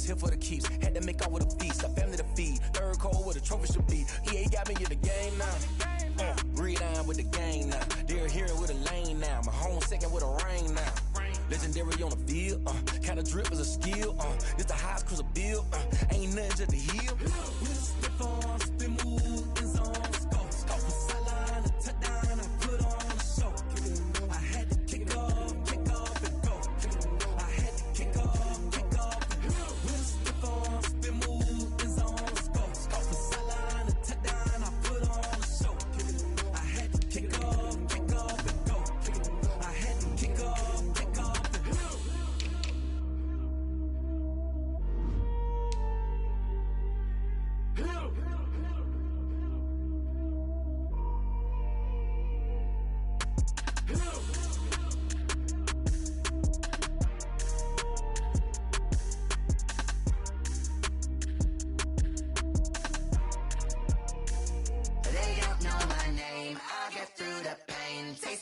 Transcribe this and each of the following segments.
here for the keeps. Had to make out with a feast, a family to feed. Third cold with a trophy should be. EA got me in the game now. Read on with the game now. They're here with a lane now. My home second with a rain now. Legendary on the field, kinda drip is a skill, this the highest cruiser bill, ain't nothing just to heal. With the arms, spin move, is on scope. Scope for sideline, a touchdown, I put on a show. I had to kick off and go. I had to kick off and go. With the arms, spin move, is on scope. Scope for sideline, a touchdown, I put on a show. I had to kick off and go. I had to kick off.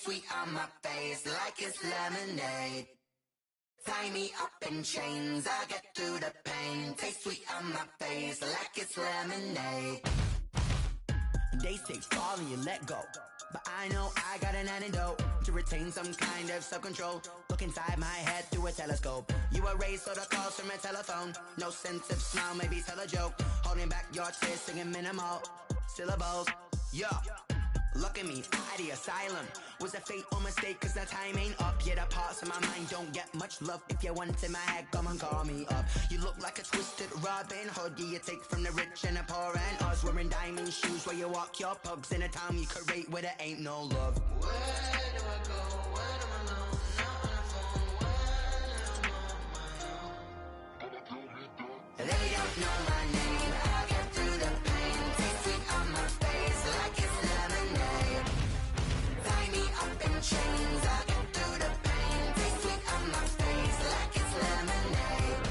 Sweet on my face like it's lemonade. Tie me up in chains, I get through the pain. Taste sweet on my face like it's lemonade. They say fall and you let go, but I know I got an antidote to retain some kind of self-control. Look inside my head through a telescope. You erase all the calls from a telephone. No sense of smile, maybe tell a joke. Holding back your tears, singing minimal syllables. Yeah. Look at me, at the asylum. Was a fate or mistake, cause the time ain't up. Yet the parts of my mind don't get much love. If you want in my head, come and call me up. You look like a twisted Robin Hood. You take from the rich and the poor and us. Wearing diamond shoes where you walk your pugs in a town you could rate where there ain't no love. Where do I go? When am I alone? Not on the phone. When I'm on my own. They don't know my name. I get through the pain. Taste sweet on my face like it's lemonade. Tie me up in chains. I get through the pain. Taste sweet on my face like it's lemonade.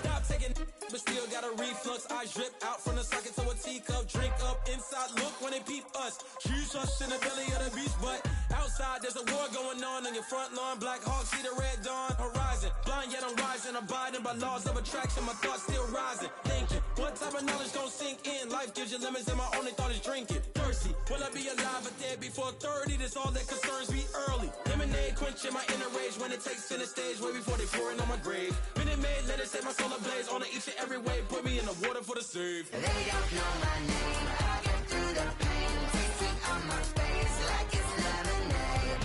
Stop taking, but still got a reflux. I drip out from the socket to a teacup. Drink up inside. Look when they peep us. Shoes us in the belly of the beach, but outside there's a war going on your front lawn. Black Hawk see the red dawn horizon. Blind yet I'm rising, abiding by laws of attraction. My thoughts still rising. Thinking, what type of knowledge don't sink in? Life gives you lemons and my only thought is drinking. Thirsty, will I be alive or dead before 30? That's all that concerns me early. Lemonade quenching my inner rage when it takes center stage way before they pour it on my grave. Minute Maid, let it set my soul ablaze. On each and every way, put me in the water for the save. They don't know my name. I get through the pain. Taste sweet on my face like it's lemonade.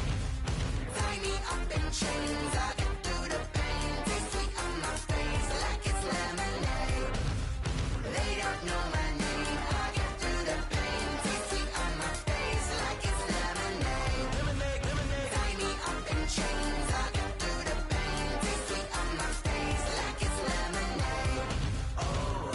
Tie me up in chains. I get through the pain. Taste sweet on my face like it's lemonade. They don't know my name. I get through the pain. Taste sweet on my face like it's lemonade. Lemonade. Tie me up in chains. I get through the pain. Taste sweet on my face like it's lemonade. Oh.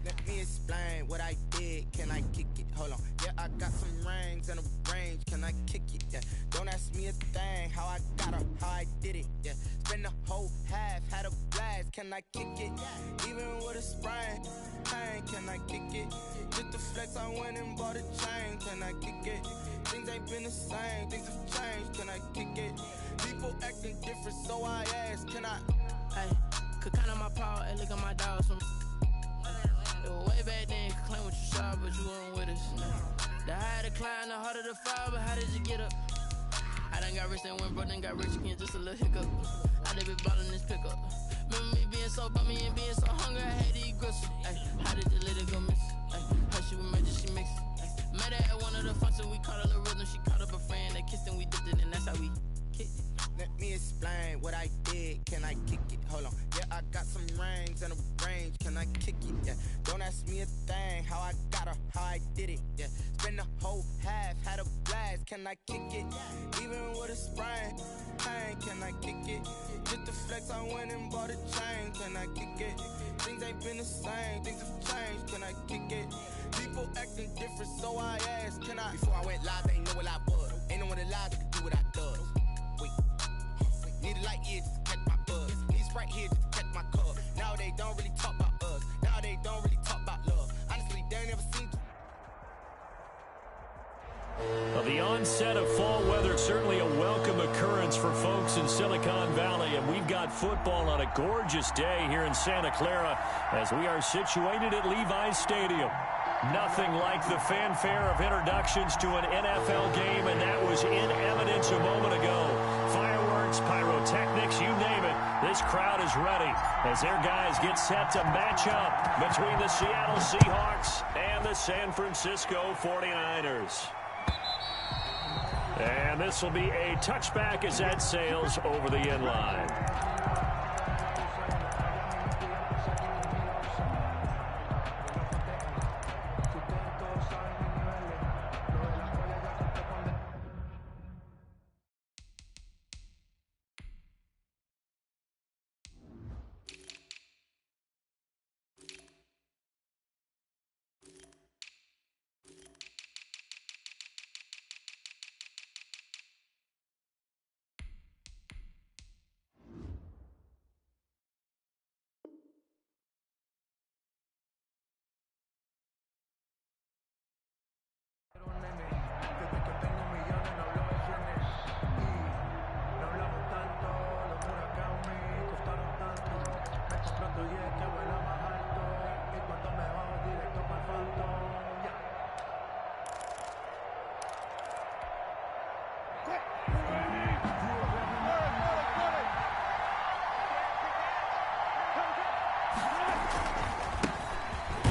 Let me explain what I did. Can I kick it? Hold on. Yeah, I got some rings and a range. Can I kick it? Yeah. Don't ask me a thing. How I got her, how I did it. Yeah. Spend the whole half, had a blast. Can I kick it? Even with a sprain, pain. Can I kick it? Just to flex, I went and bought a chain. Can I kick it? Things ain't been the same. Things have changed. Can I kick it? People acting different, so I ask. Can I? Hey, could count on my power and look at my dogs from. It was way back then, could claim what you saw, but you weren't with us. The higher the climb, the harder the fall, but how did you get up? I done got rich and went broke, then got rich again, just a little hiccup. I done been ballin' this pickup. Remember me being so bummy and being so hungry, I had to eat gristle. Ay, how did you let it go miss? Ay, how she was magic, she mixed. Met her at one of the functions, we caught a little rhythm, she caught up a friend, they kissed and we dipped it, and that's how we kicked it. Let me explain what I did. Can I kick it? Hold on. Yeah, I got some rings and a range. Can I kick it? Yeah. Don't ask me a thing. How I got her, how I did it. Yeah. Spend the whole half, had a blast. can I kick it? Even with a sprain, pain, can I kick it? Just the flex, I went and bought a chain, can I kick it? Things ain't been the same, things have changed, can I kick it? People acting different, so I asked, can I? Before I went live, they ain't know what I was. Ain't no one alive that could do what I does. Wait, need a light here just to catch my buzz. Need Sprite here just to catch my cup. Now they don't really talk about us. Now they don't really talk about love. Honestly, they ain't never seen. Well, the onset of fall weather, certainly a welcome occurrence for folks in Silicon Valley, and we've got football on a gorgeous day here in Santa Clara as we are situated at Levi's Stadium. Nothing like the fanfare of introductions to an NFL game, and that was in evidence a moment ago. Fireworks, pyrotechnics, you name it. This crowd is ready as their guys get set to match up between the Seattle Seahawks and the San Francisco 49ers. And this will be a touchback as that sails over the end line.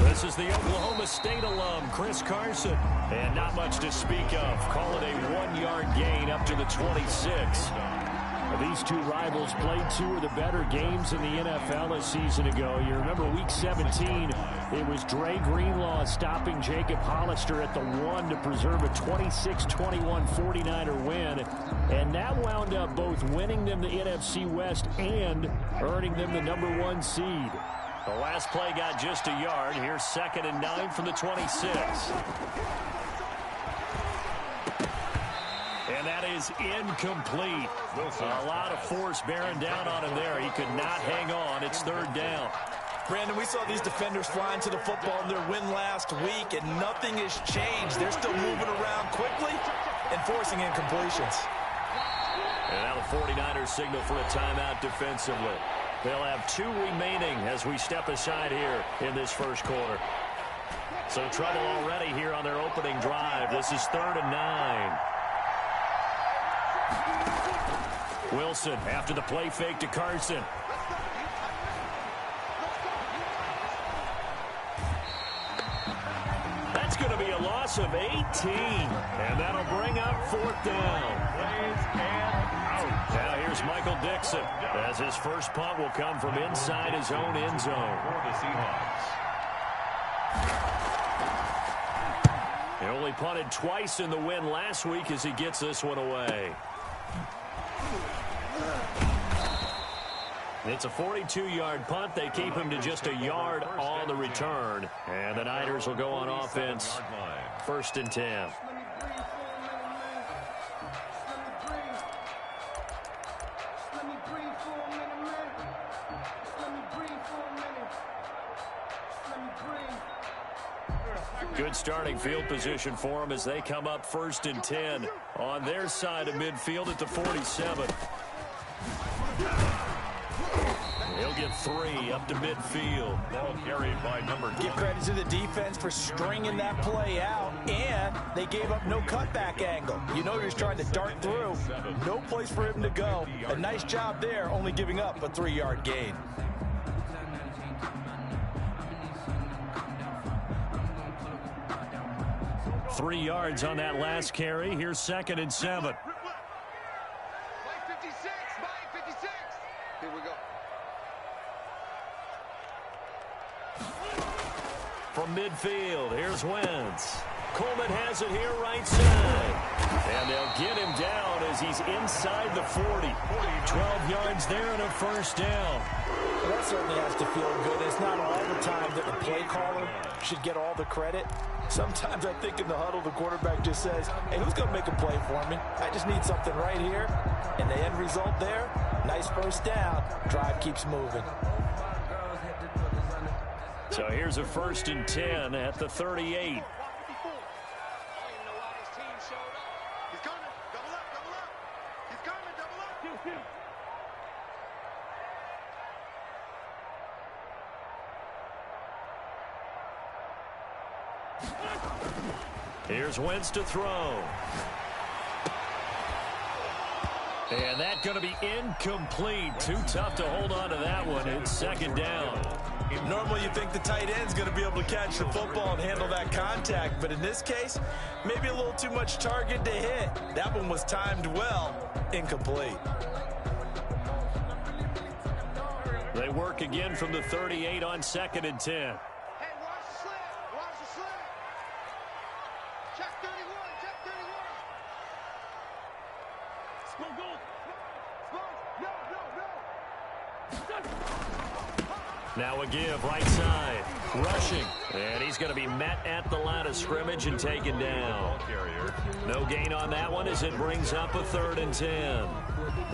This is the Oklahoma State alum, Chris Carson. And not much to speak of. Call it a 1-yard gain up to the 26. These two rivals played two of the better games in the NFL a season ago. You remember Week 17, it was Dre Greenlaw stopping Jacob Hollister at the 1 to preserve a 26-21 49er win. And that wound up both winning them the NFC West and earning them the #1 seed. The last play got just a yard. Here's 2nd and 9 from the 26. And that is incomplete. A lot of force bearing down on him there. He could not hang on. It's 3rd down. Brandon, we saw these defenders flying to the football in their win last week, and nothing has changed. They're still moving around quickly and forcing incompletions. And now the 49ers signal for a timeout defensively. They'll have 2 remaining as we step aside here in this first quarter. So trouble already here on their opening drive. This is 3rd and 9. Wilson after the play fake to Carson. That's going to be a loss of 18. And that'll bring up 4th down. Now here's Michael Dixon as his first punt will come from inside his own end zone. He only punted twice in the win last week as he gets this one away. It's a 42-yard punt. They keep him to just a yard on the return. And the Niners will go on offense. 1st and 10. Good starting field position for them as they come up 1st and 10 on their side of midfield at the 47. He'll get 3 up to midfield. Ball carried by number 9. Give credit to the defense for stringing that play out, and they gave up no cutback angle. You know he was trying to dart through. No place for him to go. A nice job there, only giving up a 3-yard gain. Three yards on that last carry. Here's 2nd and 7. Here we go. From midfield, here's Wentz. Coleman has it here right side. And as he's inside the 40. 12 yards there and a first down. Well, that certainly has to feel good. It's not all the time that the play caller should get all the credit. Sometimes I think in the huddle, the quarterback just says, hey, who's going to make a play for me? I just need something right here. And the end result there, nice first down. Drive keeps moving. So here's a 1st and 10 at the 38. Here's Wentz to throw. And that's going to be incomplete. Too tough to hold on to that one. It's 2nd down. Normally you think the tight end's going to be able to catch the football and handle that contact, but in this case, maybe a little too much target to hit. That one was timed well. Incomplete. They work again from the 38 on 2nd and 10. Now a give, right side, rushing, and he's going to be met at the line of scrimmage and taken down. No gain on that one as it brings up a 3rd and 10.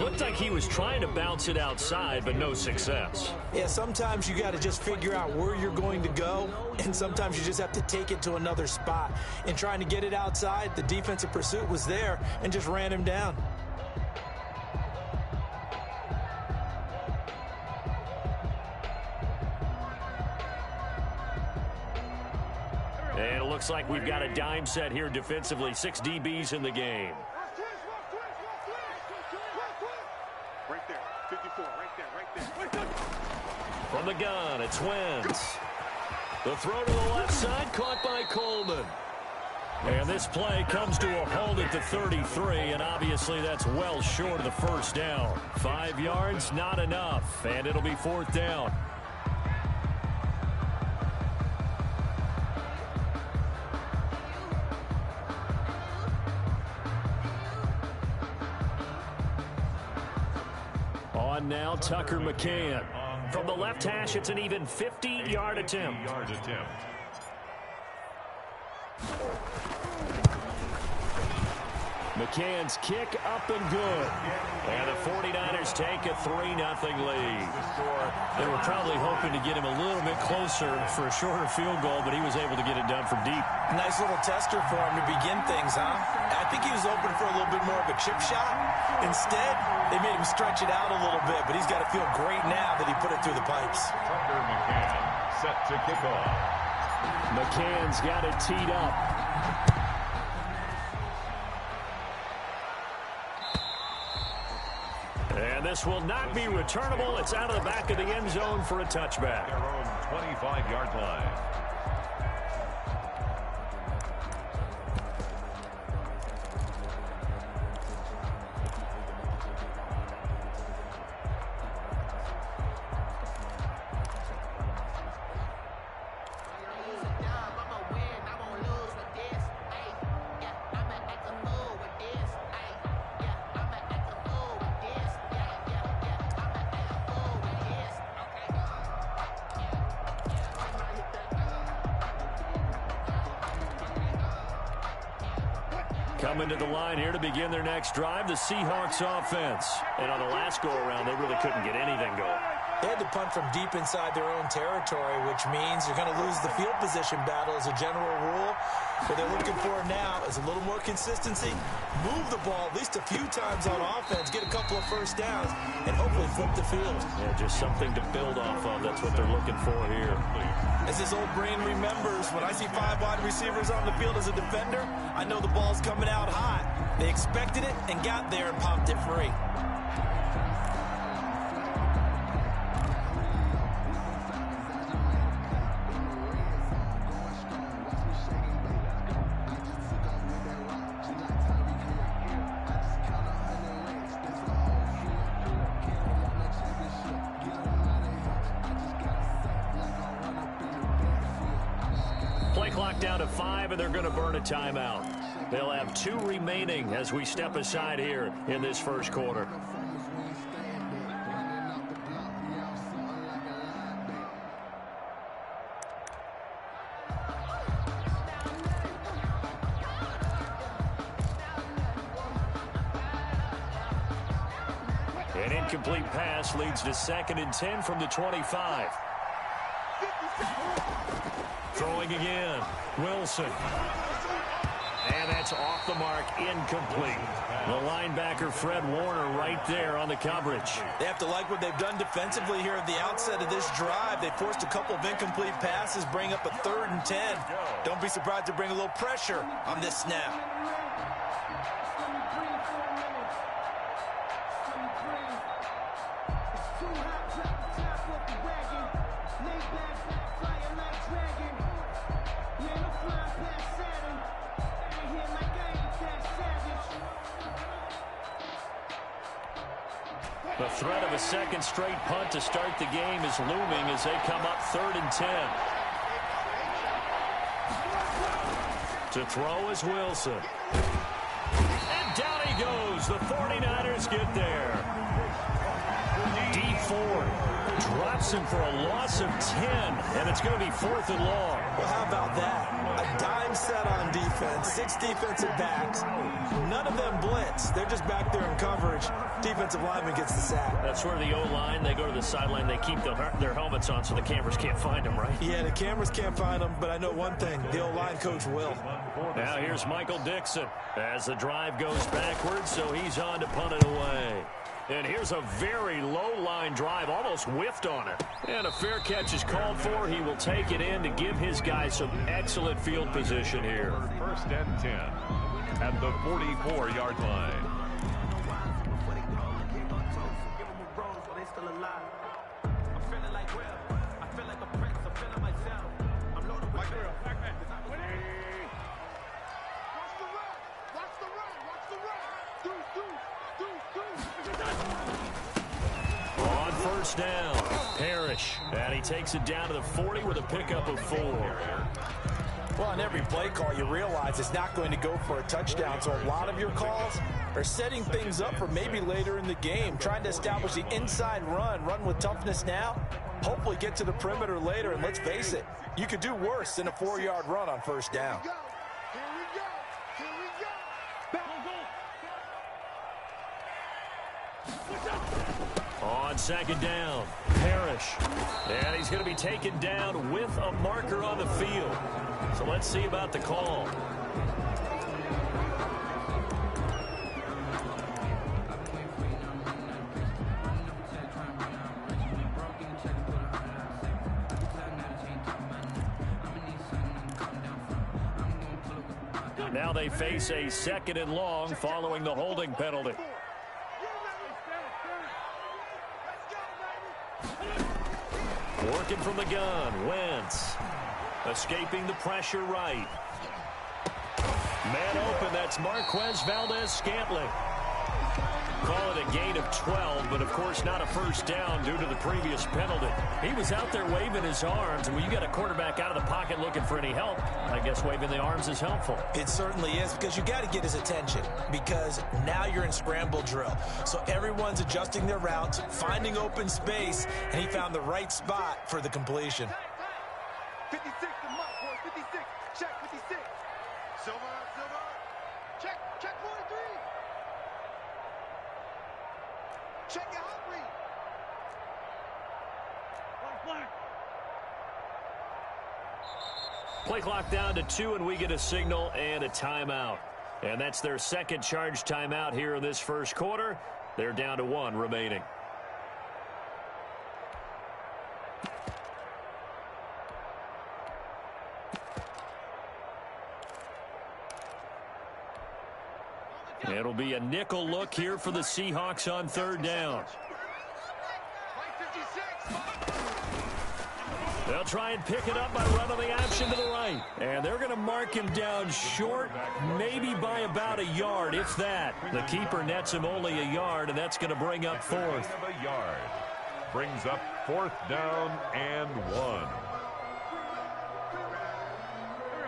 Looked like he was trying to bounce it outside, but no success. Yeah, sometimes you got to just figure out where you're going to go, and sometimes you just have to take it to another spot. In trying to get it outside, the defensive pursuit was there and just ran him down. And it looks like we've got a dime set here defensively. 6 DBs in the game. Right there, 54, right there. From the gun, it's Wentz. The throw to the left side, caught by Coleman. And this play comes to a halt at the 33, and obviously that's well short of the first down. 5 yards, not enough, and it'll be 4th down. On now, Tucker McCann. From the left hash, it's an even 50-yard attempt. McCann's kick up and good. And the 49ers take a 3-0 lead. They were probably hoping to get him a little bit closer for a shorter field goal, but he was able to get it done from deep. Nice little tester for him to begin things, huh? I think he was open for a little bit more of a chip shot. Instead, they made him stretch it out a little bit, but he's got to feel great now that he put it through the pipes. Tucker McCann set to kick off. McCann's got it teed up. And this will not be returnable. It's out of the back of the end zone for a touchback. Their own 25-yard line. Coming to the line here to begin their next drive, the Seahawks offense. And on the last go-around, they really couldn't get anything going. They had to punt from deep inside their own territory, which means you're going to lose the field position battle as a general rule. What they're looking for now is a little more consistency, move the ball at least a few times on offense, get a couple of first downs, and hopefully flip the field. Yeah, just something to build off of. That's what they're looking for here. As this old brain remembers, when I see 5 wide receivers on the field as a defender, I know the ball's coming out hot. They expected it and got there and popped it free. Play clock down to 5, and they're going to burn a timeout. They'll have 2 remaining as we step aside here in this first quarter. An incomplete pass leads to 2nd and 10 from the 25. Throwing again. Wilson. And that's off the mark, incomplete. The linebacker, Fred Warner, right there on the coverage. They have to like what they've done defensively here at the outset of this drive. They forced a couple of incomplete passes, bring up a 3rd and 10. Don't be surprised to bring a little pressure on this snap. The threat of a 2nd straight punt to start the game is looming as they come up 3rd and 10. To throw is Wilson. And down he goes. The 49ers get there. D4 drops him for a loss of 10, and it's going to be 4th and long. Well, how about that? A dime set on defense, 6 defensive backs. None of them blitz. They're just back there in coverage. Defensive lineman gets the sack. That's where the O-line, they go to the sideline, they keep their helmets on so the cameras can't find them, right? Yeah, the cameras can't find them, but I know one thing. The O-line coach will. Now here's Michael Dixon as the drive goes backwards, so he's on to punt it away. And here's a very low-line drive, almost whiffed on it. And a fair catch is called for. He will take it in to give his guys some excellent field position here. 1st and 10 at the 44-yard line. On 1st down, Parrish. And he takes it down to the 40 with a pickup of 4. Well, on every play call, you realize it's not going to go for a touchdown. So a lot of your calls are setting things up for maybe later in the game, trying to establish the inside run with toughness now, hopefully get to the perimeter later. And let's face it, you could do worse than a 4-yard run on 1st down. On 2nd down, Parrish. And he's going to be taken down with a marker on the field. So let's see about the call. Now they face a 2nd and long following the holding penalty. Working from the gun, Wentz. Escaping the pressure right. Man open, that's Marquez Valdez-Scantling. Call it a gain of 12, but of course not a 1st down due to the previous penalty. He was out there waving his arms, and when you got a quarterback out of the pocket looking for any help, I guess waving the arms is helpful. It certainly is, because you got to get his attention, because now you're in scramble drill. So everyone's adjusting their routes, finding open space, and he found the right spot for the completion. 56 to Mark, boys. 56. Check 56. Silver. Check 43. Check your hot read. Play clock down to 2, and we get a signal and a timeout. And that's their 2nd charge timeout here in this first quarter. They're down to 1 remaining. It'll be a nickel look here for the Seahawks on 3rd down. They'll try and pick it up by running the option to the right. And they're going to mark him down short, maybe by about a yard, if that. The keeper nets him only a yard, and that's going to bring up 4th. A yard. Brings up 4th down and 1.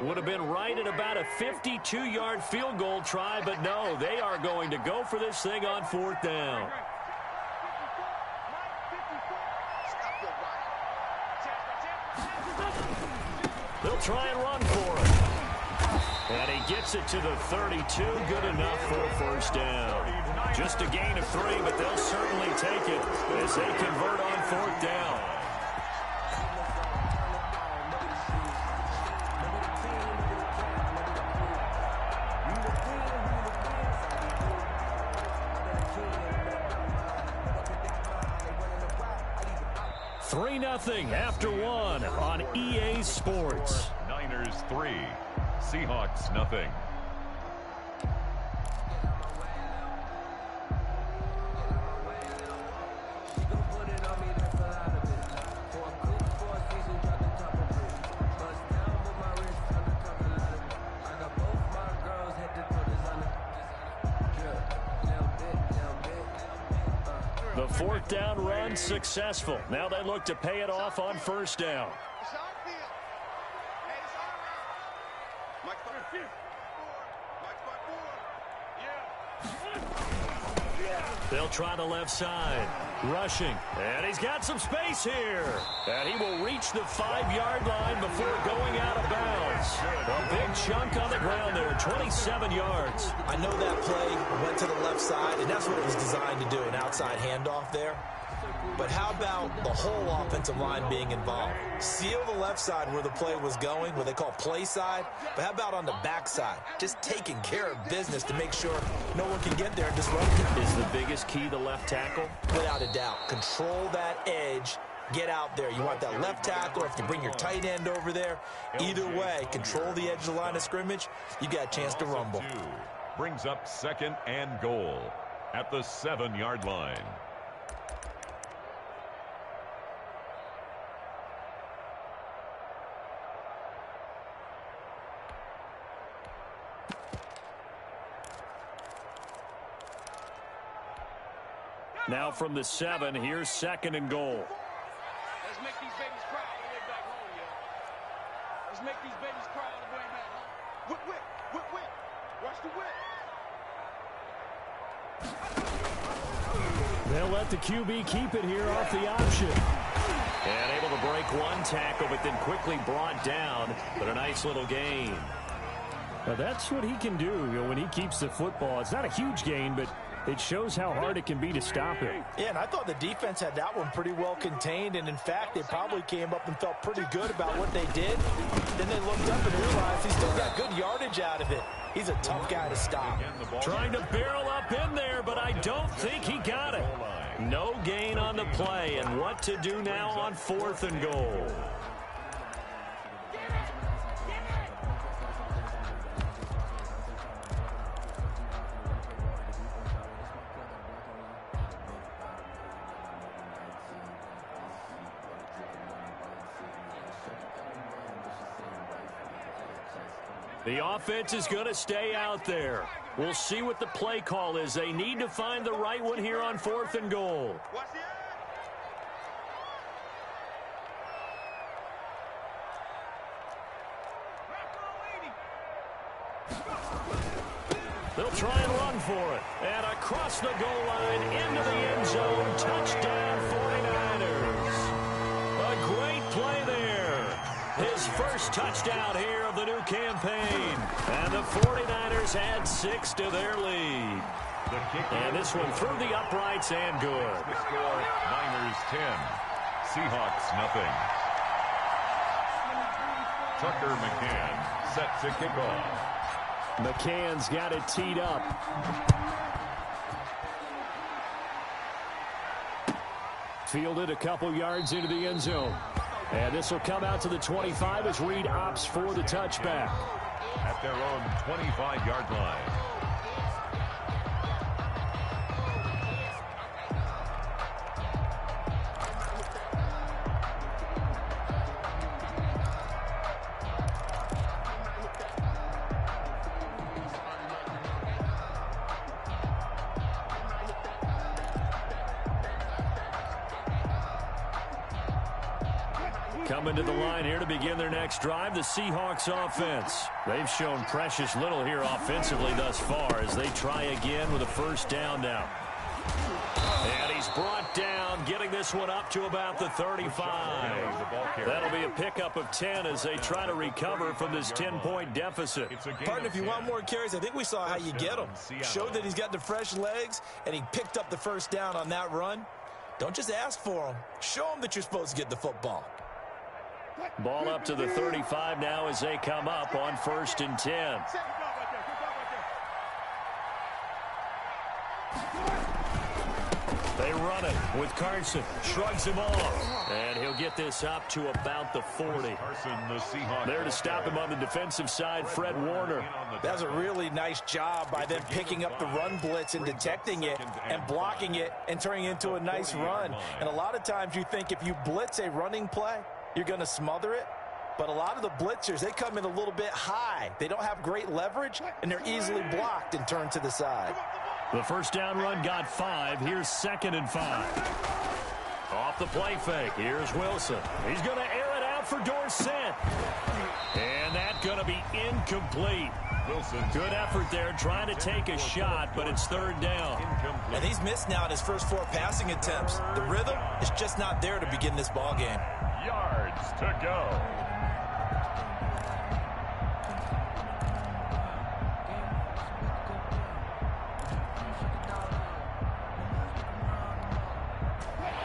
Would have been right at about a 52-yard field goal try, but no, they are going to go for this thing on 4th down. They'll try and run for it. And he gets it to the 32. Good enough for a 1st down. Just a gain of 3, but they'll certainly take it as they convert on 4th down. Three 0 after 1 on EA Sports. Niners 3, Seahawks 0. The 4th down run successful. Now they look to pay it off on 1st down. They'll try the left side. Rushing. And he's got some space here. And he will reach the 5-yard line before going out of bounds. A big chunk on the ground there, 27 yards. I know that play went to the left side, and that's what it was designed to do, an outside handoff there. But how about the whole offensive line being involved? Seal the left side where the play was going, what they call play side. But how about on the back side? Just taking care of business to make sure no one can get there and disrupt it. Is the biggest key the left tackle? Without a doubt. Control that edge. Get out there. You want that left tackle, or if you bring your tight end over there. Either way, control the edge of the line of scrimmage. You got a chance to rumble. Brings up 2nd and goal at the 7-yard line. Now from the 7, here's 2nd and goal. Let's make these babies cry all the way back home, yo. Let's make these babies cry all the way back home. Whip, whip, whip, whip. Watch the whip. They'll let the QB keep it here off the option. And able to break one tackle, but then quickly brought down. But a nice little gain. Now that's what he can do, when he keeps the football. It's not a huge gain, but it shows how hard it can be to stop him. Yeah, and I thought the defense had that one pretty well contained, and in fact, they probably came up and felt pretty good about what they did. Then they looked up and realized he still got good yardage out of it. He's a tough guy to stop. Trying to barrel up in there, but I don't think he got it. No gain on the play, and what to do now on 4th and goal. The offense is going to stay out there. We'll see what the play call is. They need to find the right one here on 4th and goal. They'll try and run for it. And across the goal line into the end zone. Touchdown 49ers. A great play there. His first touchdown here of the new campaign. And the 49ers add 6 to their lead. And this one through the uprights and good. The score, Niners 10, Seahawks 0. Tucker McCann set to kick off. McCann's got it teed up. Fielded a couple yards into the end zone. And this will come out to the 25 as Reed opts for the touchback. At their own 25-yard line. Coming to the line here to begin their next drive, the Seahawks offense. They've shown precious little here offensively thus far as they try again with a first down now. And he's brought down, getting this one up to about the 35. That'll be a pickup of 10 as they try to recover from this 10-point deficit. Partner, if you want more carries, I think we saw how you get them. Showed that he's got the fresh legs, and he picked up the first down on that run. Don't just ask for them. Show them that you're supposed to get the football. Ball up to the 35 now as they come up on 1st and 10. They run it with Carson. Shrugs him off. And he'll get this up to about the 40. There to stop him on the defensive side, Fred Warner. That's a really nice job by them picking up the run blitz and detecting it and blocking it and turning it into a nice run. And a lot of times you think if you blitz a running play, you're going to smother it. But a lot of the blitzers, they come in a little bit high. They don't have great leverage, and they're easily blocked and turned to the side. The first down run got 5. Here's 2nd and 5. Off the play fake. Here's Wilson. He's going to air it out for Dorsett. And that's going to be incomplete. Wilson. Good effort there trying to take a shot, but it's 3rd down. And he's missed now in his first 4 passing attempts. The rhythm is just not there to begin this ball game. Yards to go.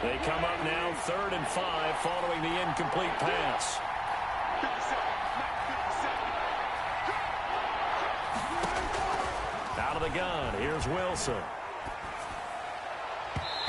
They come up now 3rd and 5 following the incomplete pass. Out of the gun, here's Wilson.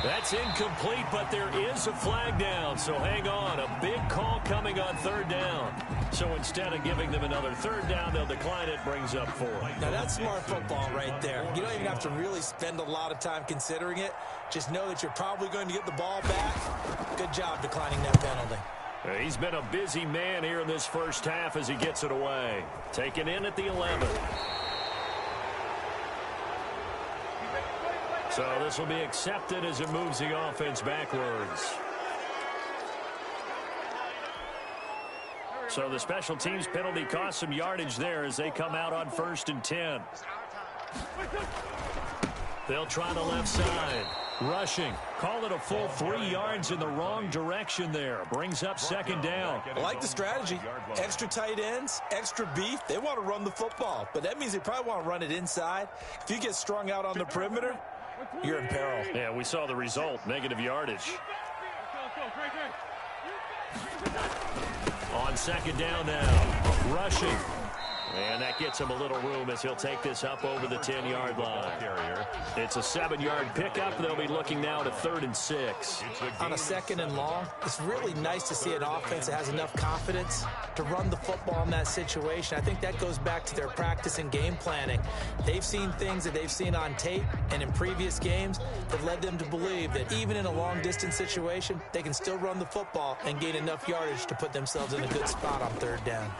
That's incomplete, but there is a flag down, so hang on. A big call coming on 3rd down. So instead of giving them another 3rd down, they'll decline it, brings up 4. Now that's smart football right there. You don't even have to really spend a lot of time considering it. Just know that you're probably going to get the ball back. Good job declining that penalty. He's been a busy man here in this first half as he gets it away. Taken in at the 11. So this will be accepted as it moves the offense backwards. So the special teams penalty cost some yardage there as they come out on 1st and 10. They'll try the left side. Rushing. Call it a full 3 yards in the wrong direction there. Brings up 2nd down. I like the strategy. Extra tight ends, extra beef. They want to run the football, but that means they probably want to run it inside. If you get strung out on the perimeter, you're in peril. Yeah, we saw the result. Negative yardage. On 2nd down now. Rushing. And that gets him a little room as he'll take this up over the 10-yard line. It's a 7-yard pickup. They'll be looking now to 3rd and 6. On a 2nd and long, it's really nice to see an offense that has enough confidence to run the football in that situation. I think that goes back to their practice and game planning. They've seen things that they've seen on tape and in previous games that led them to believe that even in a long-distance situation, they can still run the football and gain enough yardage to put themselves in a good spot on 3rd down.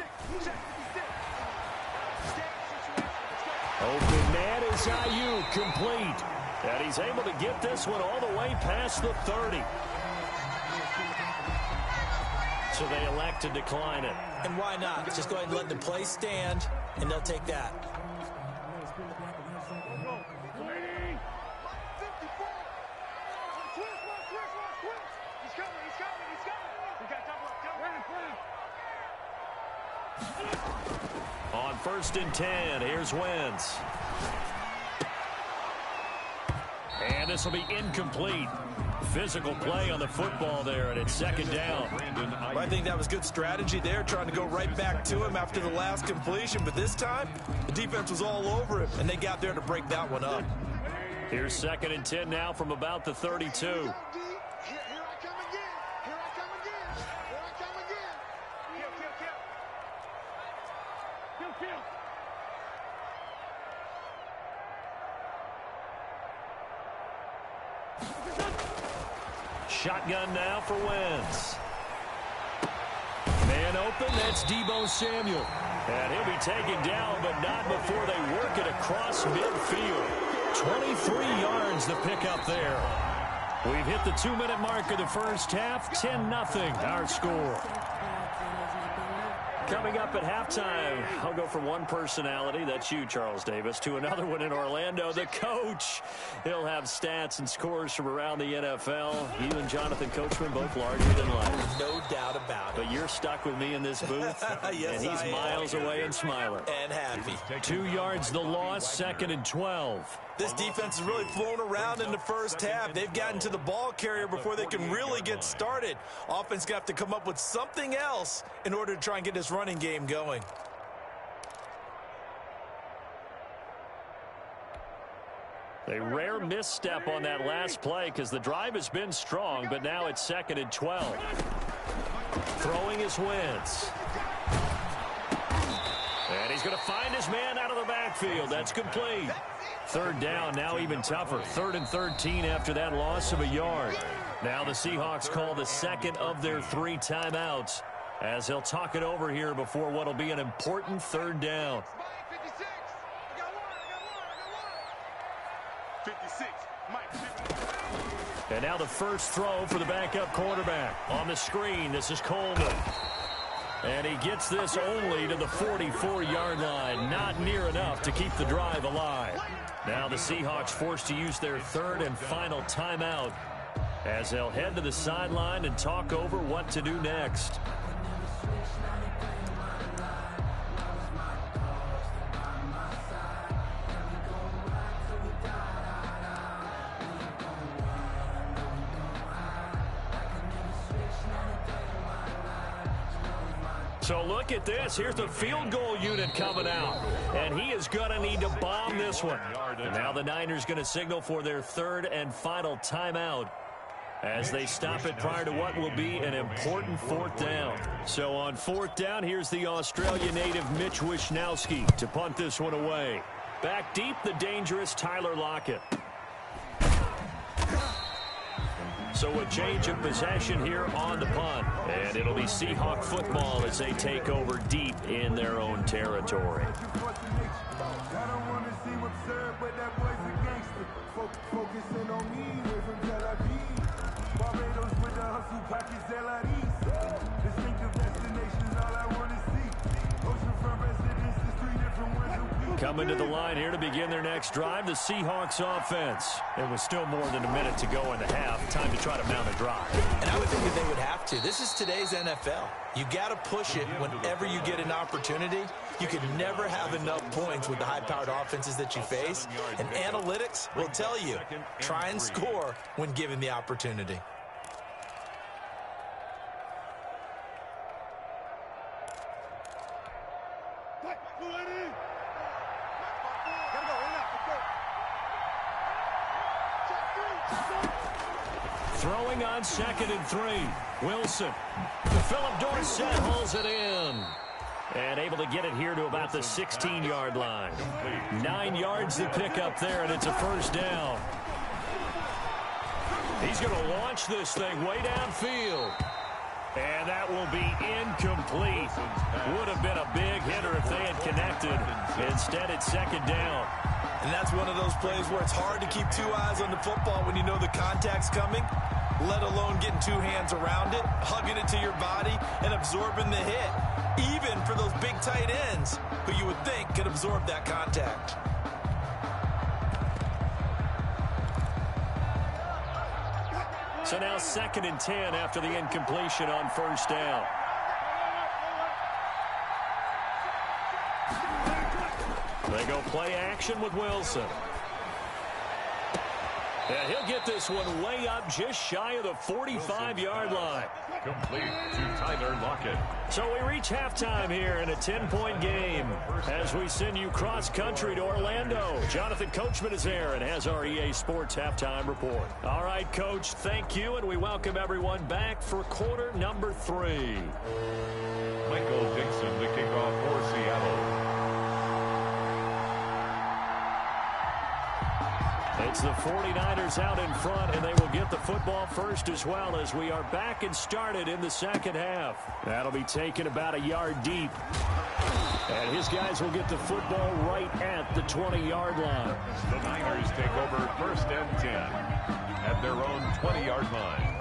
Open man is Ayuk, complete. And he's able to get this one all the way past the 30. So they elect to decline it. And why not? Just go ahead and let the play stand, and they'll take that. On 1st and 10, here's Wentz. And this will be incomplete. Physical play on the football there, and it's 2nd down. Well, I think that was good strategy there, trying to go right back to him after the last completion. But this time, the defense was all over him, and they got there to break that one up. Here's 2nd and 10 now from about the 32. Shotgun now for Wentz. Man open, that's Deebo Samuel. And he'll be taken down, but not before they work it across midfield. 23 yards the pickup there. We've hit the 2-minute mark of the first half. 10-0 our score. Coming up at halftime, I'll go from one personality, that's you, Charles Davis, to another one in Orlando, the coach. He'll have stats and scores from around the NFL. You and Jonathan Coachman both larger than life. No doubt about it. But you're stuck with me in this booth, yes, and he's miles away and smiling. And happy. 2 yards the loss, 2nd and 12. This defense has really flown around in the first half. They've gotten to the ball carrier before they can really get started. Offense got to come up with something else in order to try and get this running game going. A rare misstep on that last play because the drive has been strong, but now it's 2nd and 12. Throwing his Wentz. And he's going to find his man out of the backfield. That's complete. 3rd down, now even tougher. 3rd and 13 after that loss of a yard. Now the Seahawks call the second of their 3 timeouts as they'll talk it over here before what will be an important 3rd down. 56. And now the first throw for the backup quarterback. On the screen, this is Coleman. And he gets this only to the 44-yard line. Not near enough to keep the drive alive. Now the Seahawks forced to use their 3rd and final timeout as they'll head to the sideline and talk over what to do next. So look at this. Here's the field goal unit coming out. And he is going to need to bomb this one. And now the Niners going to signal for their 3rd and final timeout as they stop it prior to what will be an important 4th down. So on 4th down, here's the Australia native Mitch Wishnowsky to punt this one away. Back deep, the dangerous Tyler Lockett. So a change of possession here on the punt. And it'll be Seahawk football as they take over deep in their own territory. Coming to the line here to begin their next drive, the Seahawks offense. It was still more than a minute to go in the half. Time to try to mount a drive. And I would think that they would have to. This is today's NFL. You got to push it whenever you get an opportunity. You can never have enough points with the high-powered offenses that you face. And analytics will tell you, try and score when given the opportunity. Throwing on 2nd and 3. Wilson. Philip Dorsett hauls it in. And able to get it here to about the 16-yard line. 9 yards to pick up there, and it's a 1st down. He's going to launch this thing way downfield. And that will be incomplete. Would have been a big hitter if they had connected. Instead, it's 2nd down. And that's one of those plays where it's hard to keep 2 eyes on the football when you know the contact's coming, let alone getting 2 hands around it, hugging it to your body, and absorbing the hit. Even for those big tight ends who you would think could absorb that contact. So now 2nd and 10 after the incompletion on 1st down. They go play action with Wilson. And he'll get this one way up just shy of the 45-yard line. Complete to Tyler Lockett. So we reach halftime here in a 10-point game as we send you cross-country to Orlando. Jonathan Coachman is there and has our EA Sports halftime report. All right, Coach, thank you, and we welcome everyone back for quarter number 3. Michael Dixon, the kickoff for Seattle. It's the 49ers out in front, and they will get the football first as well as we are back and started in the 2nd half. That'll be taken about a yard deep. And his guys will get the football right at the 20-yard line. The Niners take over 1st and 10 at their own 20-yard line.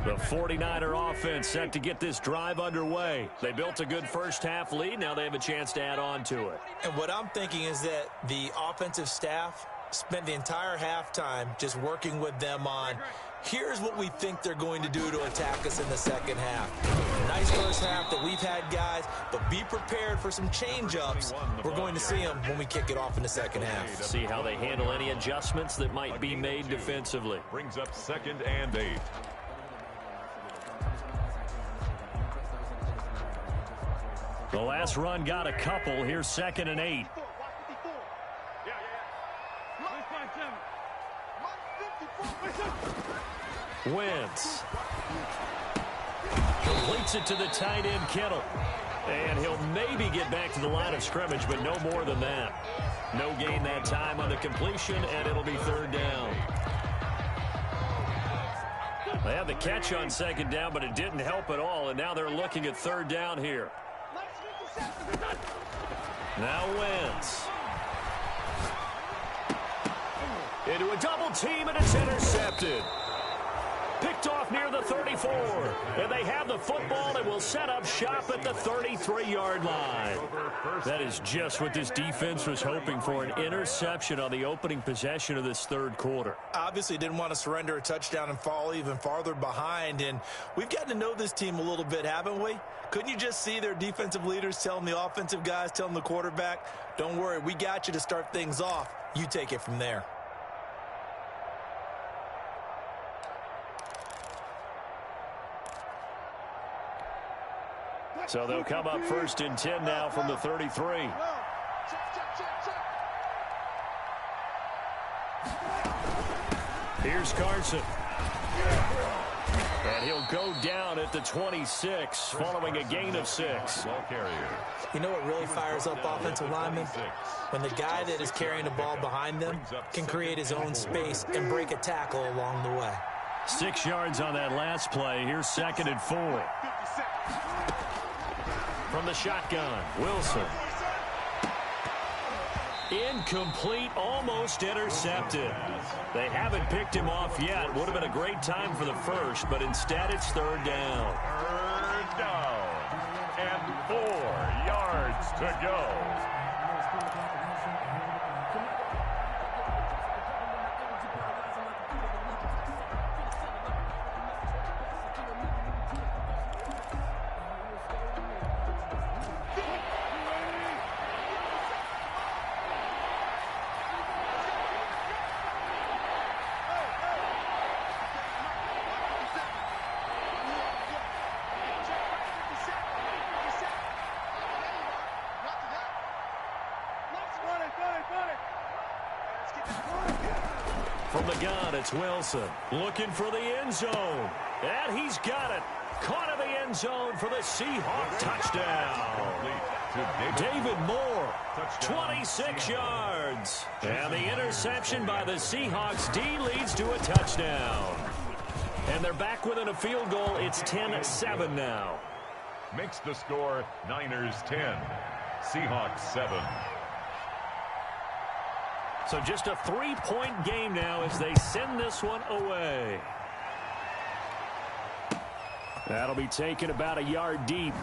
The 49er offense set to get this drive underway. They built a good first-half lead. Now they have a chance to add on to it. And what I'm thinking is that the offensive staff spent the entire halftime just working with them on, here's what we think they're going to do to attack us in the second half. Nice first half that we've had, guys, but be prepared for some change-ups. We're going to see them when we kick it off in the second half. See how they handle any adjustments that might be made defensively. Brings up 2nd and 8. The last run got a couple. Here's 2nd and 8. Wentz completes it to the tight end, Kittle. And he'll maybe get back to the line of scrimmage, but no more than that. No gain that time on the completion, and it'll be 3rd down. They had the catch on 2nd down, but it didn't help at all, and now they're looking at 3rd down here. Now Wentz. Into a double team, and it's intercepted. Picked off near the 34. And they have the football and will set up shop at the 33-yard line. That is just what this defense was hoping for, an interception on the opening possession of this 3rd quarter. Obviously didn't want to surrender a touchdown and fall even farther behind. And we've gotten to know this team a little bit, haven't we? Couldn't you just see their defensive leaders telling the offensive guys, telling the quarterback, don't worry, we got you to start things off. You take it from there. So they'll come up 1st and 10 now from the 33. Here's Carson. And he'll go down at the 26 following a gain of 6. You know what really fires up offensive linemen? When the guy that is carrying the ball behind them can create his own space and break a tackle along the way. 6 yards on that last play. Here's 2nd and 4. From the shotgun, Wilson. Incomplete, almost intercepted. They haven't picked him off yet. Would have been a great time for the first, but instead it's 3rd down. 3rd down and 4 yards to go. From the gun, it's Wilson looking for the end zone. And he's got it. Caught in the end zone for the Seahawk touchdown. David Moore, 26 yards. And the interception by the Seahawks D leads to a touchdown. And they're back within a field goal. It's 10-7 now. Makes the score Niners 10, Seahawks 7. So just a 3-point game now as they send this one away. That'll be taken about a yard deep.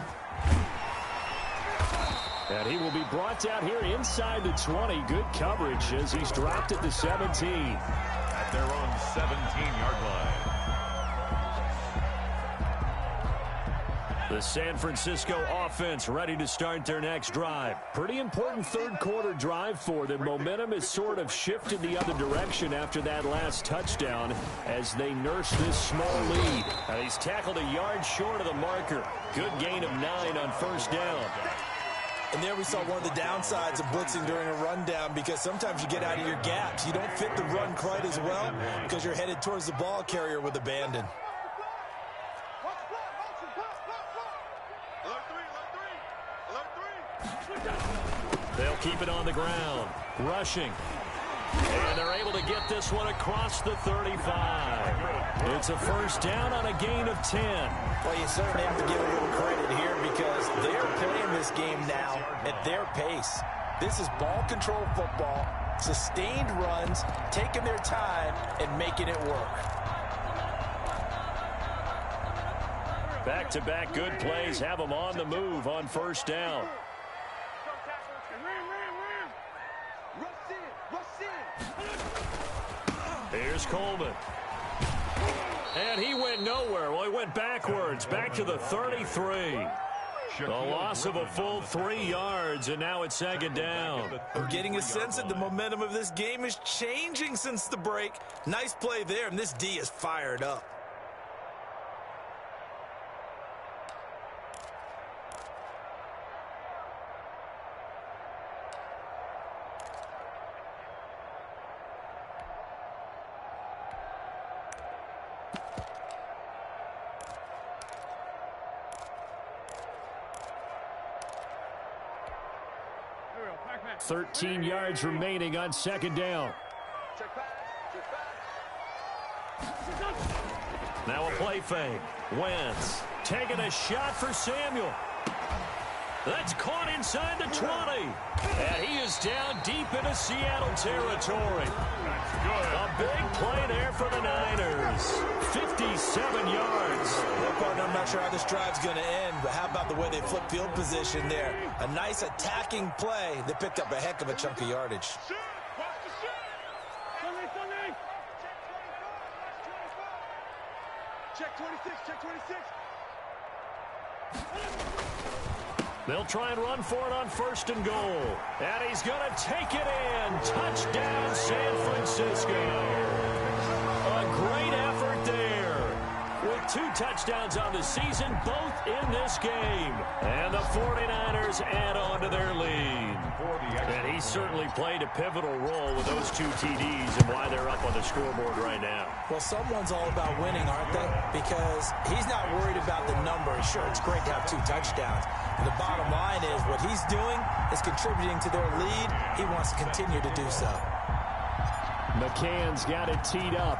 And he will be brought down here inside the 20. Good coverage as he's dropped at the 17. At their own 17-yard line. The San Francisco offense ready to start their next drive. Pretty important 3rd quarter drive for them. Momentum has sort of shifted the other direction after that last touchdown as they nurse this small lead. And he's tackled a yard short of the marker. Good gain of 9 on 1st down. And there we saw one of the downsides of blitzing during a rundown, because sometimes you get out of your gaps. You don't fit the run quite as well because you're headed towards the ball carrier with abandon. They'll keep it on the ground. Rushing. And they're able to get this one across the 35. It's a first down on a gain of 10. Well, you certainly have to give a little credit here because they're playing this game now at their pace. This is ball control football, sustained runs, taking their time and making it work. Back-to-back good plays have them on the move on first down. Here's Coleman. And he went nowhere. Well, he went backwards, back to the 33. A loss of a full 3 yards, and now it's second down. We're getting a sense that the momentum of this game is changing since the break. Nice play there, and this D is fired up. Back. 13 yards remaining on second down. Now a play fake. Wentz taking a shot for Samuel. That's caught inside the 20. And he is down deep into Seattle territory. A big play there for the Niners. 57 yards. Well, partner, I'm not sure how this drive's going to end, but how about the way they flip field position there? A nice attacking play. They picked up a heck of a chunk of yardage. Check 26, check 26. They'll try and run for it on first and goal. And he's going to take it in. Touchdown, San Francisco. A great effort there. With 2 touchdowns on the season, both in this game. And the 49ers add on to their lead. And he certainly played a pivotal role with those 2 TDs and why they're up on the scoreboard right now. Well, someone's all about winning, aren't they? Because he's not worried about the numbers. Sure, it's great to have 2 touchdowns. And the bottom line is what he's doing is contributing to their lead. He wants to continue to do so. McCann's got it teed up.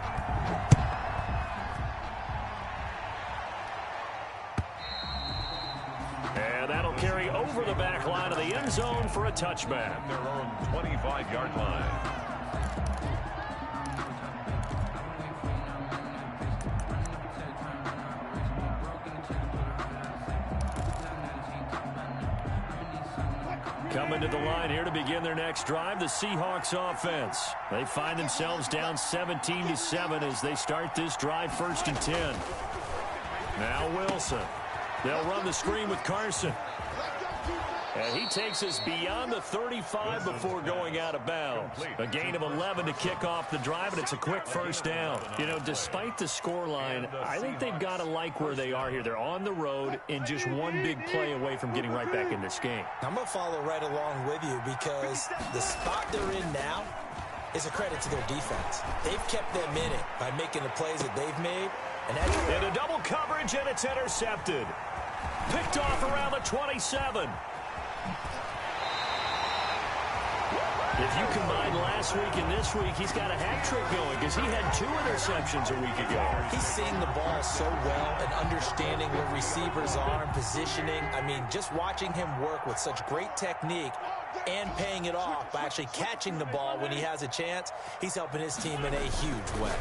And that'll carry over the back line of the end zone for a touchback. Their own 25-yard line. Coming to the line here to begin their next drive, the Seahawks offense. They find themselves down 17-7 as they start this drive, first and 10. Now Wilson. They'll run the screen with Carson. And he takes us beyond the 35 before going out of bounds. A gain of 11 to kick off the drive, and it's a quick first down. You know, despite the scoreline, I think they've got to like where they are here. They're on the road and just one big play away from getting right back in this game. I'm going to follow right along with you because the spot they're in now is a credit to their defense. They've kept them in it by making the plays that they've made. And a double coverage, and it's intercepted. Picked off around the 27. If you combine last week and this week, he's got a hat trick going because he had 2 interceptions a week ago. He's seeing the ball so well and understanding where receivers are and positioning. I mean, just watching him work with such great technique and paying it off by actually catching the ball when he has a chance, he's helping his team in a huge way.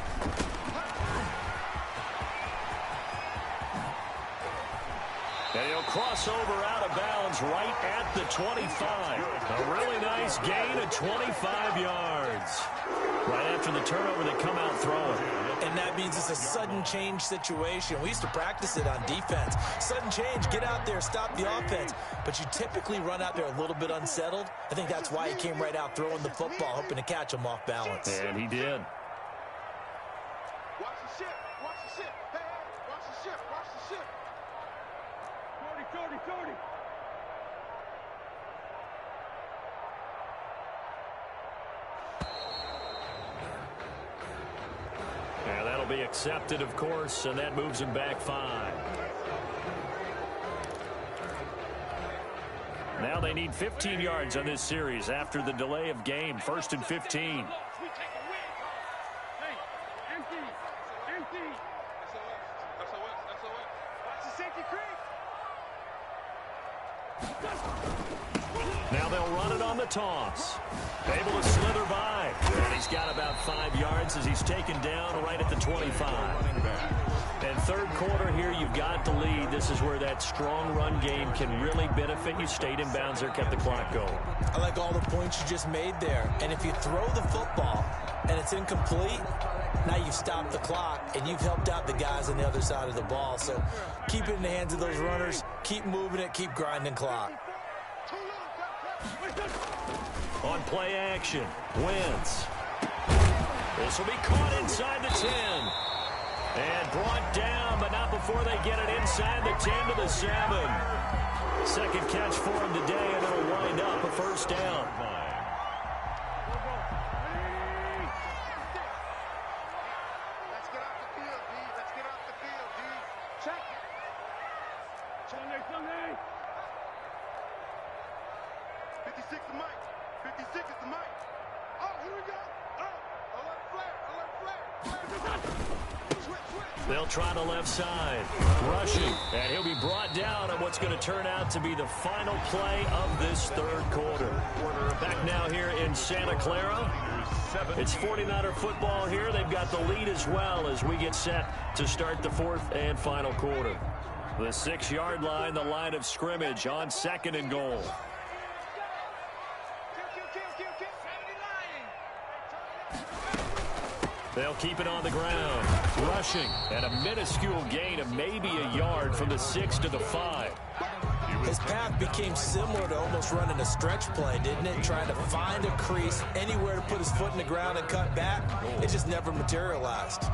And he'll cross over out of bounds right at the 25. A really nice gain of 25 yards. Right after the turnover, they come out throwing. And that means it's a sudden change situation. We used to practice it on defense. Sudden change, get out there, stop the offense. But you typically run out there a little bit unsettled. I think that's why he came right out throwing the football, hoping to catch him off balance. And he did. Watch the ship, watch the ship. Hey, hey, watch the ship, watch the ship. 30. And that'll be accepted, of course, and that moves him back 5. Now they need 15 yards on this series after the delay of game. First and 15. Watch the safety creep. Now they'll run it on the toss. Able to slither by. And he's got about 5 yards as he's taken down right at the 25. And third quarter here, you've got the lead. This is where that strong run game can really benefit you. Stayed in bounds there, kept the clock going. I like all the points you just made there. And if you throw the football and it's incomplete, now you've stopped the clock and you've helped out the guys on the other side of the ball. So keep it in the hands of those runners. Keep moving it. Keep grinding clock. On play action, Wentz. This will be caught inside the 10. And brought down, but not before they get it inside the 10 to the 7. Second catch for him today, and it'll wind up a first down. Let's get off the field, D. Let's get off the field, D. Check. Sunday. 56 the mic. 56 is the mic. Oh, here we go. Oh, alert flare. They'll try the left side. Rushing. And he'll be brought down on what's going to turn out to be the final play of this third quarter. Back now here in Santa Clara. It's 49er football here. They've got the lead as well as we get set to start the fourth and final quarter. The 6-yard line, the line of scrimmage on 2nd and goal. They'll keep it on the ground. Rushing. And a minuscule gain of maybe a yard from the 6 to the 5. His path became similar to almost running a stretch play, didn't it? Trying to find a crease, anywhere to put his foot in the ground and cut back. It just never materialized.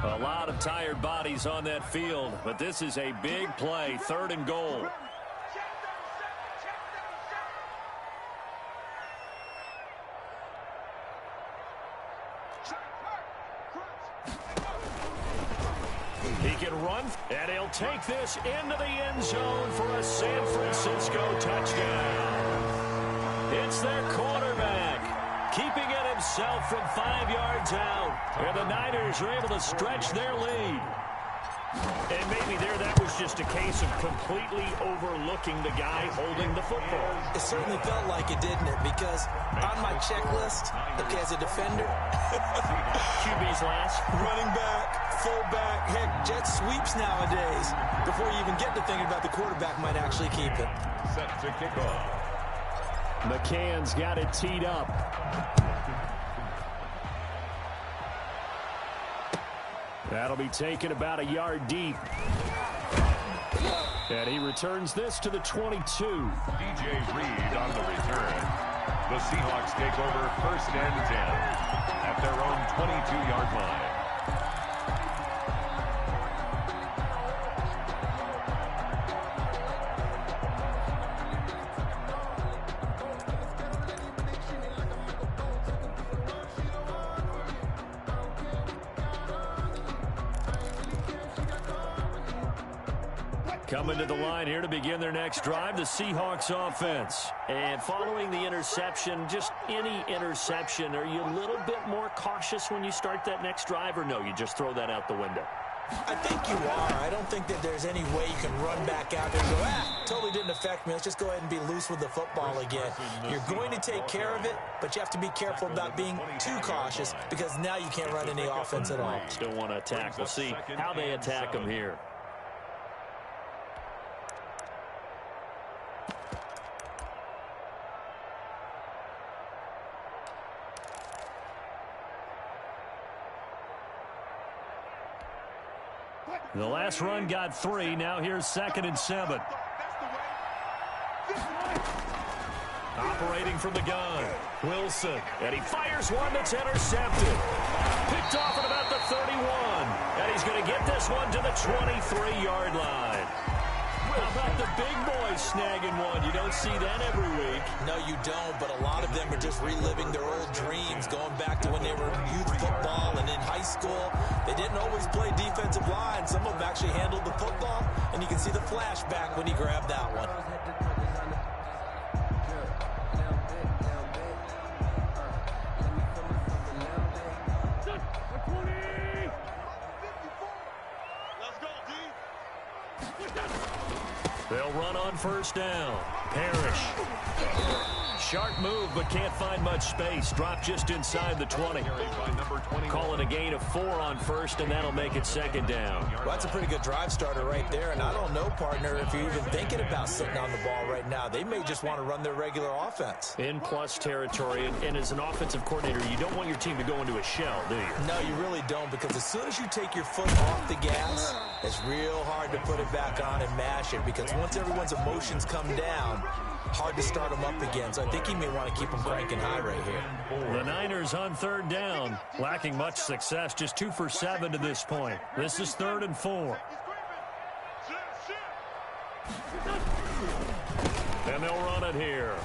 A lot of tired bodies on that field, but this is a big play, 3rd and goal. He can run, and he'll take this into the end zone for a San Francisco touchdown. It's their quarterback, keeping it himself from 5 yards out. And the Niners are able to stretch their lead. And maybe that was just a case of completely overlooking the guy holding the football. It certainly felt like it, didn't it? Because on my checklist, okay, as a defender, QB's last. Running back, fullback, heck, jet sweeps nowadays. Before you even get to thinking about the quarterback might actually keep it. Set to kick off. McCann's got it teed up. That'll be taken about a yard deep. And he returns this to the 22. DJ Reed on the return. The Seahawks take over 1st and 10 at their own 22-yard line. Coming to the line here to begin their next drive, the Seahawks offense. And following the interception, just any interception, are you a little bit more cautious when you start that next drive, or no, you just throw that out the window? I think you are. I don't think that there's any way you can run back out there and go, totally didn't affect me. Let's just go ahead and be loose with the football again. You're going to take care of it, but you have to be careful about being too cautious because now you can't run any offense at all. Still want to attack. We'll see how they attack them here. The last run got 3. Now here's 2nd and 7. Operating from the gun, Wilson. And he fires one that's intercepted. Picked off at about the 31. And he's going to get this one to the 23-yard line. How about the big boys snagging one? You don't see that every week. No, you don't, but a lot of them are just reliving their old dreams, going back to when they were in youth football and in high school. They didn't always play defensive line. Some of them actually handled the football, and you can see the flashback when he grabbed that one. They'll run on first down. Parrish. Sharp move, but can't find much space. Drop just inside the 20. Call it a gain of 4 on first, and that'll make it second down. Well, that's a pretty good drive starter right there, and I don't know, partner, if you're even thinking about sitting on the ball right now. They may just want to run their regular offense. In plus territory, and as an offensive coordinator, you don't want your team to go into a shell, do you? No, you really don't, because as soon as you take your foot off the gas, it's real hard to put it back on and mash it, because once everyone's emotions come down, hard to start them up again. So I think he may want to keep them cranking high right here. The Niners on third down, lacking much success, just 2 for 7 to this point. This is 3rd and 4. And they'll run it here.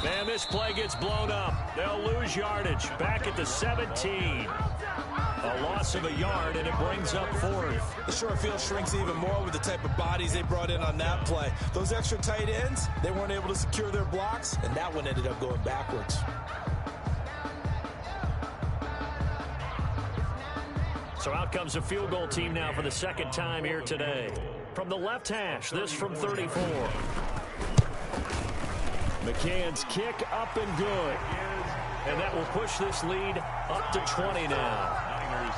And this play gets blown up. They'll lose yardage. Back at the 17. A loss of a yard, and it brings up 4th. The short field shrinks even more with the type of bodies they brought in on that play. Those extra tight ends, they weren't able to secure their blocks, and that one ended up going backwards. So out comes a field goal team now for the second time here today. From the left hash, this from 34. McCann's kick up and good. And that will push this lead up to 20 now.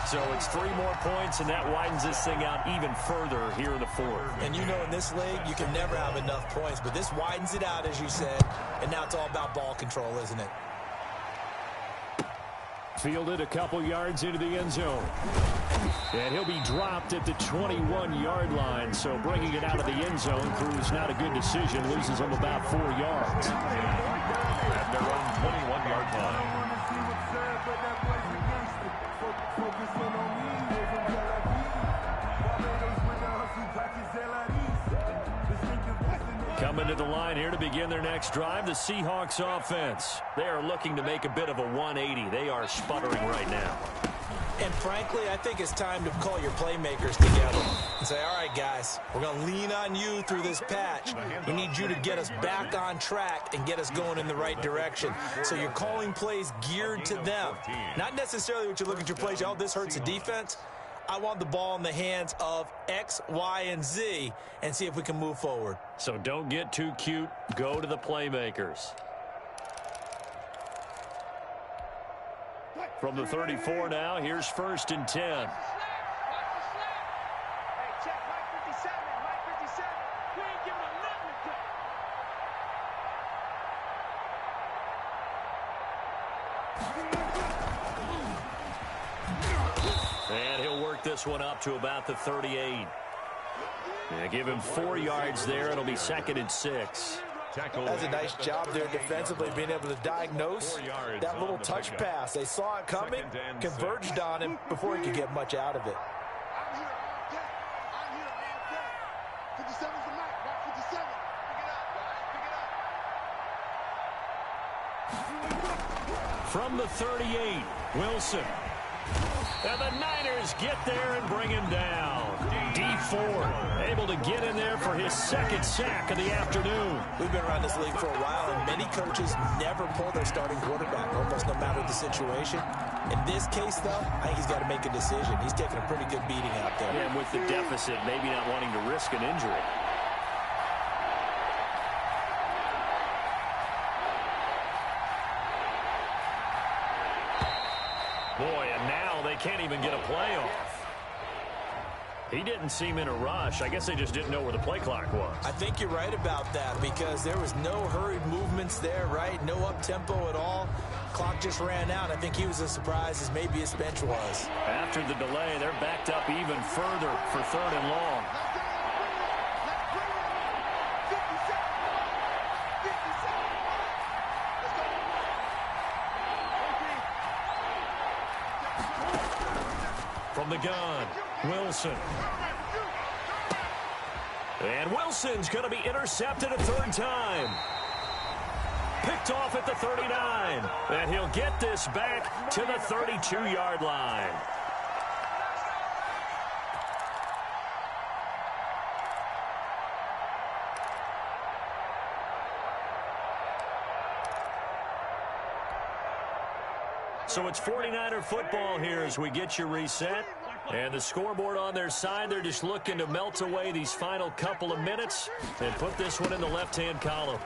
So it's 3 more points, and that widens this thing out even further here in the 4th. And you know in this league, you can never have enough points, but this widens it out, as you said, and now it's all about ball control, isn't it? Fielded a couple yards into the end zone. And he'll be dropped at the 21-yard line, so bringing it out of the end zone proves not a good decision, loses him about 4 yards. At their own 21-yard line. Coming to the line here to begin their next drive, the Seahawks offense. They are looking to make a bit of a 180. They are sputtering right now. And frankly, I think it's time to call your playmakers together and say, all right, guys, we're going to lean on you through this patch. We need you to get us back on track and get us going in the right direction. So you're calling plays geared to them. Not necessarily what you look at your plays, oh, this hurts the defense. I want the ball in the hands of X, Y, and Z and see if we can move forward. So don't get too cute. Go to the playmakers. From the 34 now, here's 1st and 10. And he'll work this one up to about the 38. Yeah, give him 4 yards there. It'll be 2nd and 6. That's a nice job there defensively, being able to diagnose that little touch pass. They saw it coming, converged on him before he could get much out of it. From the 38, Wilson. And the Niners get there and bring him down. D Ford able to get in there for his 2nd sack of the afternoon. We've been around this league for a while, and many coaches never pull their starting quarterback, almost no matter the situation. In this case, though, I think he's got to make a decision. He's taking a pretty good beating out there. And with the deficit, maybe not wanting to risk an injury. Boy, and now they can't even get a play off. He didn't seem in a rush. I guess they just didn't know where the play clock was. I think you're right about that because there was no hurried movements there, right? No up-tempo at all. Clock just ran out. I think he was as surprised as maybe his bench was. After the delay, they're backed up even further for 3rd and long. From the gun, Wilson. And Wilson's going to be intercepted a 3rd time. Picked off at the 39. And he'll get this back to the 32-yard line. So it's 49er football here as we get you reset. And the scoreboard on their side, they're just looking to melt away these final couple of minutes and put this one in the left-hand column.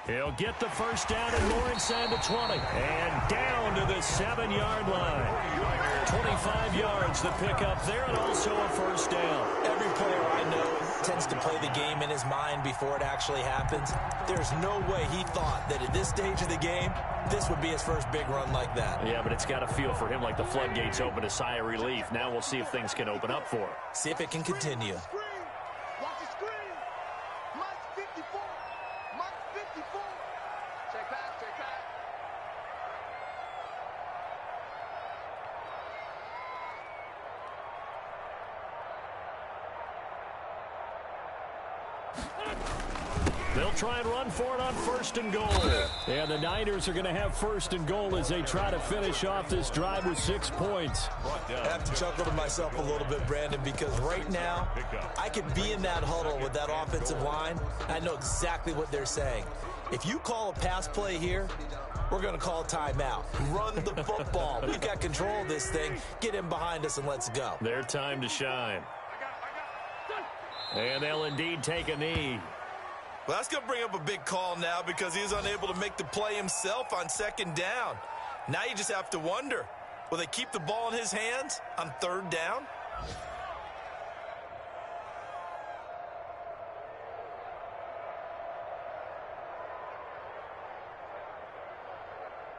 He'll get the first down and more inside the 20. And down to the 7-yard line. 25 yards to pick up there and also a first down. Every player I know tends to play the game in his mind before it actually happens. There's no way he thought that at this stage of the game, this would be his first big run like that. Yeah, but it's got to feel for him like the floodgates open, a sigh of relief. Now we'll see if things can open up for him. See if it can continue. Watch the screen. Mike 54. Mike 54. Check back, check back. They'll try and run for it on first and goal. And the Niners are going to have first and goal as they try to finish off this drive with 6 points. I have to chuckle to myself a little bit, Brandon, because right now I could be in that huddle with that offensive line. I know exactly what they're saying. If you call a pass play here, we're going to call a timeout. Run the football. We've got control of this thing. Get in behind us and let's go. Their time to shine. And they'll indeed take a knee. Well, that's going to bring up a big call now because he was unable to make the play himself on second down. Now you just have to wonder, will they keep the ball in his hands on third down?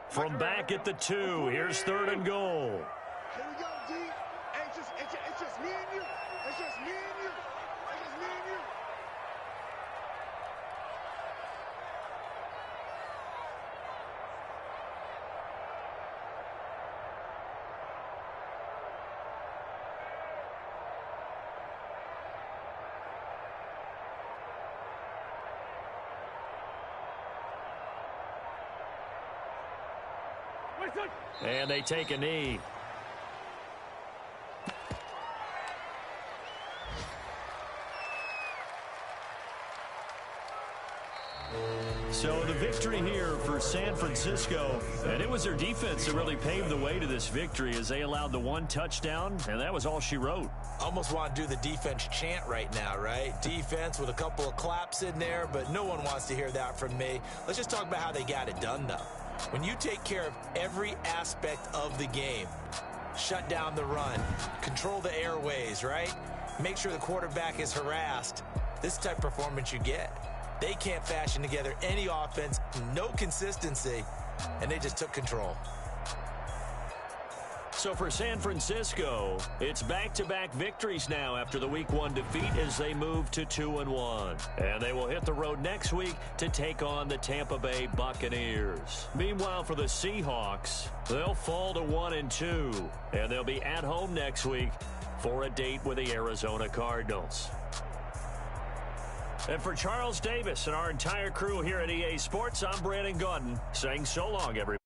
From back at the 2, here's third and goal. Here we go, D. Hey, it's just me and you. It's just me and you. It's just me and you. And they take a knee. So the victory here for San Francisco, and it was their defense that really paved the way to this victory as they allowed the 1 touchdown, and that was all she wrote. Almost want to do the defense chant right now, right? Defense with a couple of claps in there, but no one wants to hear that from me. Let's just talk about how they got it done, though. When you take care of every aspect of the game, shut down the run, control the airways, right? Make sure the quarterback is harassed. This type of performance you get. They can't fashion together any offense, no consistency, and they just took control. So for San Francisco, it's back-to-back victories now after the Week 1 defeat as they move to 2-1. And they will hit the road next week to take on the Tampa Bay Buccaneers. Meanwhile, for the Seahawks, they'll fall to 1-2, and they'll be at home next week for a date with the Arizona Cardinals. And for Charles Davis and our entire crew here at EA Sports, I'm Brandon Gaudin saying so long, everybody.